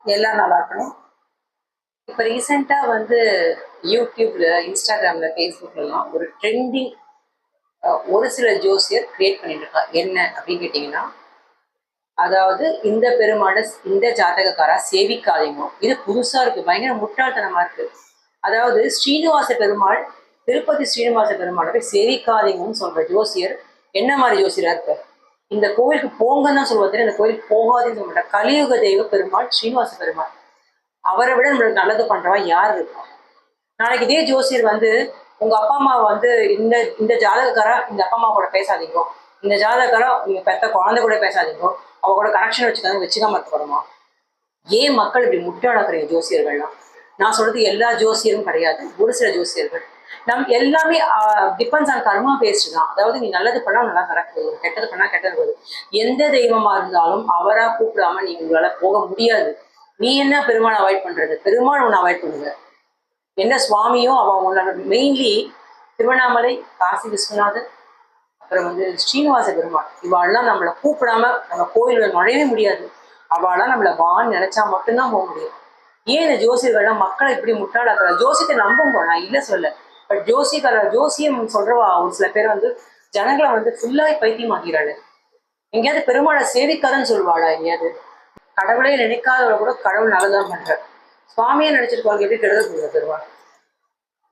எல்லாம் நல்லா இருக்கணும். இப்போ ரீசெண்டாக வந்து யூடியூப்ல, இன்ஸ்டாகிராம்ல, ஃபேஸ்புக்லலாம் ஒரு ட்ரெண்டிங் ஒரு சில ஜோசியர் கிரியேட் பண்ணிட்டு இருக்கா. என்ன அப்படின்னு கேட்டிங்கன்னா, அதாவது இந்த பெருமாளை இந்த ஜாதகக்காரா சேவிக்காதீங்க. இது புதுசா இருக்கு, பயங்கர முட்டாள்தனமா இருக்கு. அதாவது ஸ்ரீனிவாச பெருமாள், திருப்பதி ஸ்ரீனிவாச பெருமாளை போய் சேவிக்காதீங்கன்னு சொல்ற ஜோசியர் என்ன மாதிரி ஜோசியரா இருக்கு? இந்த கோவிலுக்கு போங்கன்னு தான் சொல்லுவாரு, இந்த கோவிலுக்கு போகாதுன்னு சொல்ல மாட்டேன். கலியுக தெய்வ பெருமாள் ஸ்ரீனிவாச பெருமாள், அவரை விட நம்மளுக்கு நல்லது பண்றவா யார் இருக்கா? நாளைக்கு இதே ஜோசியர் வந்து உங்க அப்பா அம்மா வந்து இந்த இந்த ஜாதகக்காரா இந்த அப்பா அம்மா கூட பேசாதீங்க, இந்த ஜாதகக்காரா நீங்க பெத்த குழந்தை கூட பேசாதீங்க, அவ கூட கனெக்ஷன் வச்சுக்காம இருக்கப்படுமா? ஏன் மக்கள் இப்படி முட்டாளாக்குறீங்க ஜோசியர்கள்லாம்? நான் சொல்றது எல்லா ஜோசியரும் கிடையாது, ஒரு சில ஜோசியர்கள். எல்லாமே டிபெண்ட்ஸ் ஆன் கர்மா பேஸ்டு தான். அதாவது நீ நல்லது பண்ணா நல்லா நடக்குது, கெட்டது பண்ணா கெட்டது வருது. எந்த தெய்வமா இருந்தாலும் அவரா கூப்பிடாம நீ உங்களால போக முடியாது. நீ என்ன பெருமாள் அவாய்ட் பண்றது? பெருமாள் உன்னை அவாய்ட் பண்ணுங்க. என்ன சுவாமியோ அவன் உன்னோட மெயின்லி திருவண்ணாமலை, காசி விஸ்வநாதர், அப்புறம் வந்து ஸ்ரீனிவாச பெருமாள், இவாள்லாம் நம்மளை கூப்பிடாம நம்ம கோயில நுழையவே முடியாது. அவளாம் நம்மளை வான்னு நினைச்சா மட்டும்தான் போக முடியும். ஏன் இந்த ஜோசியர்கள்லாம் மக்களை இப்படி முட்டாளாக்குற? ஜோசியத்தை நம்புங்க, நான் இல்லை சொல்ல. பட் ஜோசியம் சொல்றவா ஒரு சில பேர் வந்து ஜனங்களை வந்து ஃபுல்லாக பைத்தியமாக்கிறாள். எங்கேயாவது பெருமாளை சேவிக்காதன்னு சொல்லுவாளா? எங்கேயாவது கடவுளே நினைக்காதவளை கூட கடவுள் நல்லதான் பண்ற. சுவாமியை நினைச்சிருக்கவங்க எப்படி கெடுதல் கொடுக்க பெருமாள்?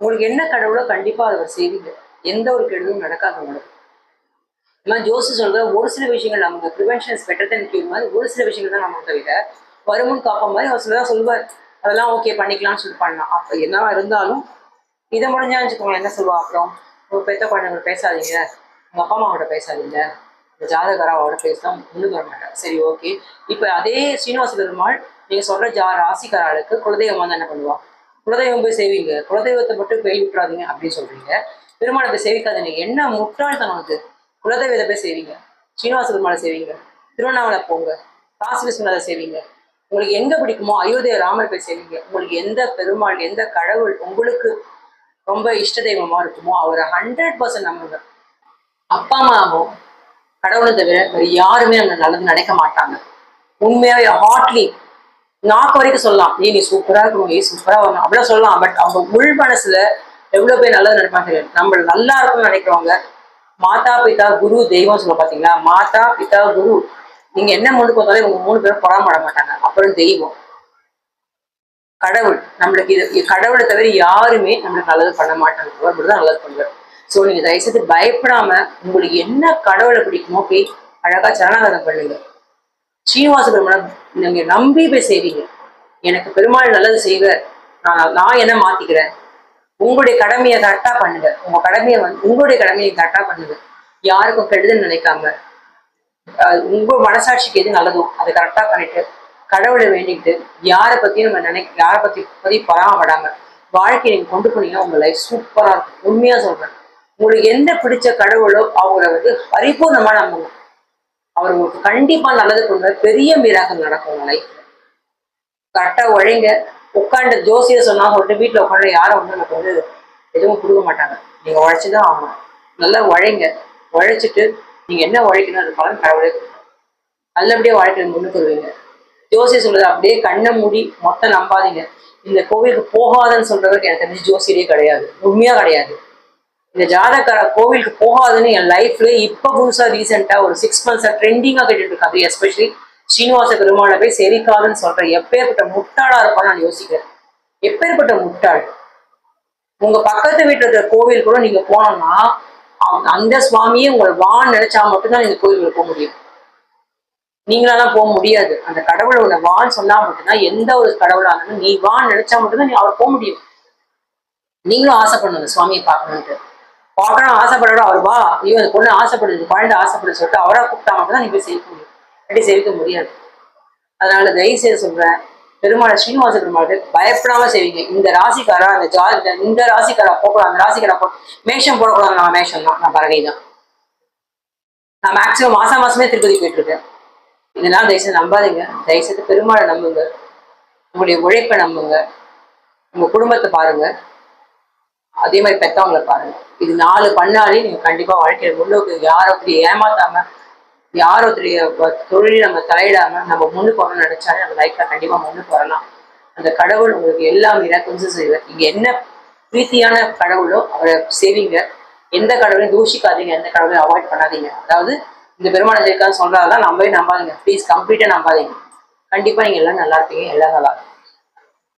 உங்களுக்கு என்ன கடவுளோ கண்டிப்பா அதை செய்வீங்க, எந்த ஒரு கெடுதலும் நடக்காது உங்களுக்கு. இந்த மாதிரி ஜோசி சொல்ற ஒரு சில விஷயங்கள் நமக்கு prevention is better then cure மாதிரி ஒரு சில விஷயங்கள் தான் நமக்கு தவிர வருமுன் காப்ப மாதிரி அவர் சிலதான் சொல்லுவார். அதெல்லாம் ஓகே பண்ணிக்கலாம்னு சொல்லி பண்ணலாம். அப்போ என்னவா இருந்தாலும் இதை முடிஞ்சா வச்சுக்கோங்க, என்ன சொல்லுவா? அப்புறம் உங்க பெத்த குழந்தைங்க பேசாதீங்க, உங்க அப்பா அம்மாவோட பேசாதீங்க, இந்த ஜாதகராவோட பேசலாம் முன்னுக்கு வர மாட்டார். சரி, ஓகே. இப்போ அதே ஸ்ரீனிவாச பெருமாள் நீங்க சொல்ற ராசிக்காராளுக்கு குலதெய்வமா தான் என்ன பண்ணுவா? குலதெய்வம் போய் செய்வீங்க, குலதெய்வத்தை மட்டும் போய் விட்டுறாதீங்க அப்படின்னு சொல்றீங்க. பெருமாளை போய் சேவிக்காதீங்க, என்ன முட்டாள்தனம் அது? குலதெய்வத்தை போய் செய்வீங்க, ஸ்ரீனிவாச பெருமாளை செய்வீங்க, திருவண்ணாமலை போங்க, காசி விஸ்வநாதரை செய்வீங்க, உங்களுக்கு எங்க பிடிக்குமோ அயோத்திய ராமர் போய் செய்வீங்க. உங்களுக்கு எந்த பெருமாள், எந்த கடவுள் உங்களுக்கு ரொம்ப இஷ்ட தெய்வமா இருக்குமோ அவரை 100% நம்புங்க. அப்பா அம்மாவும் கடவுளை தவிர வேற யாருமே நம்ம நல்லது நினைக்க மாட்டாங்க. உண்மையாவே ஹார்ட்லி நாக்கு வரைக்கும் சொல்லலாம், நீ சூப்பரா இருக்கணும், சூப்பரா வரணும் அப்படிலாம் சொல்லலாம். பட் அவங்க உள் மனசுல எவ்வளவு பேர் நல்லது நினைப்பாங்க தெரியாது. நம்ம நல்லா இருக்கும்னு நினைக்கிறவங்க மாதா பிதா குரு தெய்வம் சொல்ல பாத்தீங்களா? மாதா பிதா குரு, நீங்க என்ன முன்னுக்கு வந்தாலும் இவங்க 3 பேரும் பொறாம மாட்டாங்க. அப்புறம் தெய்வம், கடவுள். நம்மளுக்கு இது கடவுளை தவிர யாருமே நம்மளுக்கு நல்லது பண்ண மாட்டாங்க, அப்படிதான் நல்லது பண்ணுவார். ஸோ நீங்க தயவுசெய்து பயப்படாம உங்களுக்கு என்ன கடவுளை பிடிக்குமோ போய் அழகா சரணாகதம் பண்ணுங்க. ஸ்ரீனிவாச பெருமாள் நீங்க நம்பி போய் செய்வீங்க. எனக்கு பெருமாள் நல்லது செய்வார், நான் என்ன மாத்திக்கிறேன். உங்களுடைய கடமையை கரெக்டா பண்ணுங்க. உங்களுடைய கடமையை கரெக்டா பண்ணுங்க. யாருக்கும் கெடுதல் நினைக்காம உங்க மனசாட்சிக்கு எது நல்லதோ அதை கரெக்டா பண்ணிட்டு கடவுளை வேண்டிட்டு யாரை பத்தியும் நம்ம யாரை பத்தி பராமப்படாம வாழ்க்கையை நீங்க கொண்டு போனீங்கன்னா உங்க லைஃப் சூப்பரா இருக்கும். உண்மையா சொல்றேன். உங்களுக்கு எந்த பிடிச்ச கடவுளோ அவங்கள வந்து பரிபூர்ணமா நம்புங்க. அவர் உங்களுக்கு கண்டிப்பா நல்லது கொண்டு பெரிய மிராக்கள் நடக்கும் உங்க லைஃப்ல. கரெக்டா உழைங்க. உட்காந்து ஜோசியை சொன்னா சொல்லிட்டு வீட்டுல உட்காந்து யாரும் வந்து நமக்கு வந்து எதுவும் கொடுக்க மாட்டாங்க. நீங்க உழைச்சுதான் ஆகணும். நல்லா உழைங்க. உழைச்சிட்டு நீங்க என்ன உழைக்கணும் அது பலன் கடவுளே நல்லபடியா வாழ்க்கையில முன்னுக்கு வருவீங்க. ஜோசியை சொல்றது அப்படியே கண்ணை மூடி மொத்தம் நம்பாதீங்க. இந்த கோவிலுக்கு போகாதன்னு சொல்றதுக்கு எனக்கு தெரிஞ்சு ஜோசியரே கிடையாது, உண்மையா கிடையாது. இந்த ஜாதகர கோவிலுக்கு போகாதுன்னு என் லைஃப்ல இப்ப புதுசா ரீசெண்டா ஒரு 6 months ட்ரெண்டிங்கா கேட்டுட்டு இருக்காது. எஸ்பெஷலி ஸ்ரீனிவாச பெருமாளை போய் சேவிக்காதுன்னு சொல்றேன். எப்பேற்பட்ட முட்டாளா இருப்பான்னு நான் யோசிக்கிறேன். எப்பேற்பட்ட முட்டாள்! உங்க பக்கத்து வீட்டுல இருக்கிற கோவில் கூட நீங்க போனோம்னா அந்த சுவாமியே உங்களை வான்னு நினைச்சா மட்டும்தான் நீங்க கோவிலுக்கு போக முடியும். நீங்களாலாம் போக முடியாது. அந்த கடவுளை உன்னை வான்னு சொன்னா மட்டும்தான், எந்த ஒரு கடவுளா இருந்தாலும் நீ வான்னு நினைச்சா மட்டும்தான் நீ அவர் போக முடியும். நீங்களும் ஆசைப்படணும் சுவாமியை பார்க்கணுன்ட்டு. பார்க்கணும் ஆசைப்படணும், அவர் வா, ஐயோ அந்த பொண்ணு ஆசைப்படுது, குழந்தை ஆசைப்படுது சொல்லிட்டு அவரா கூப்பிட்டா மட்டும்தான் நீங்க போய் சேவிக்க முடியும், அப்படி சேவிக்க முடியாது. அதனால தயவு செய்து சொல்றேன், பெருமாளை ஸ்ரீனிவாச பெருமாள் பயப்படாம செய்வீங்க. இந்த ராசிக்காரா இந்த ராசிக்காரா போகக்கூடாது, அந்த ராசிக்காரா மேஷம் போடக்கூடாது. நான் மேஷம் தான், நான் பறவை தான். நான் மேக்சிமம் மாசமே திருப்பதி போயிட்டு இருக்கேன். இதெல்லாம் தயவுசெய்து நம்பாதீங்க. தயவுசெய்து பெருமாளை நம்புங்க, உங்களுடைய உழைப்பை நம்புங்க, உங்க குடும்பத்தை பாருங்க, அதே மாதிரி பெத்தவங்களை பாருங்க. இது 4 பண்ணாலே நீங்க கண்டிப்பா வாழ்க்கையில முன்னோக்கு யாரை அப்படி ஏமாத்தாம யாரோடைய தொழில் நம்ம தலையிடாம நம்ம முன்னுக்கு வரணும்னு நினைச்சாலே நம்ம லைஃப்ல கண்டிப்பா முன்னுக்கு வரலாம். அந்த கடவுள் உங்களுக்கு எல்லா மிராக்கிள்ஸும் செய்வார். நீங்க என்ன பிரீத்தியான கடவுளோ அவரை சேவிங்க. எந்த கடவுளையும் தூஷிக்காதீங்க, எந்த கடவுளையும் அவாய்ட் பண்ணாதீங்க. அதாவது இந்த பெருமாள் ஜெயிக்கான்னு சொல்றதெல்லாம் நம்பவே நம்பாதீங்க. ப்ளீஸ் கம்ப்ளீட்டா நம்பாதீங்க. கண்டிப்பா நீங்க எல்லாம் நல்லா இருப்பீங்க, எல்லாம் நல்லா இருக்கும்.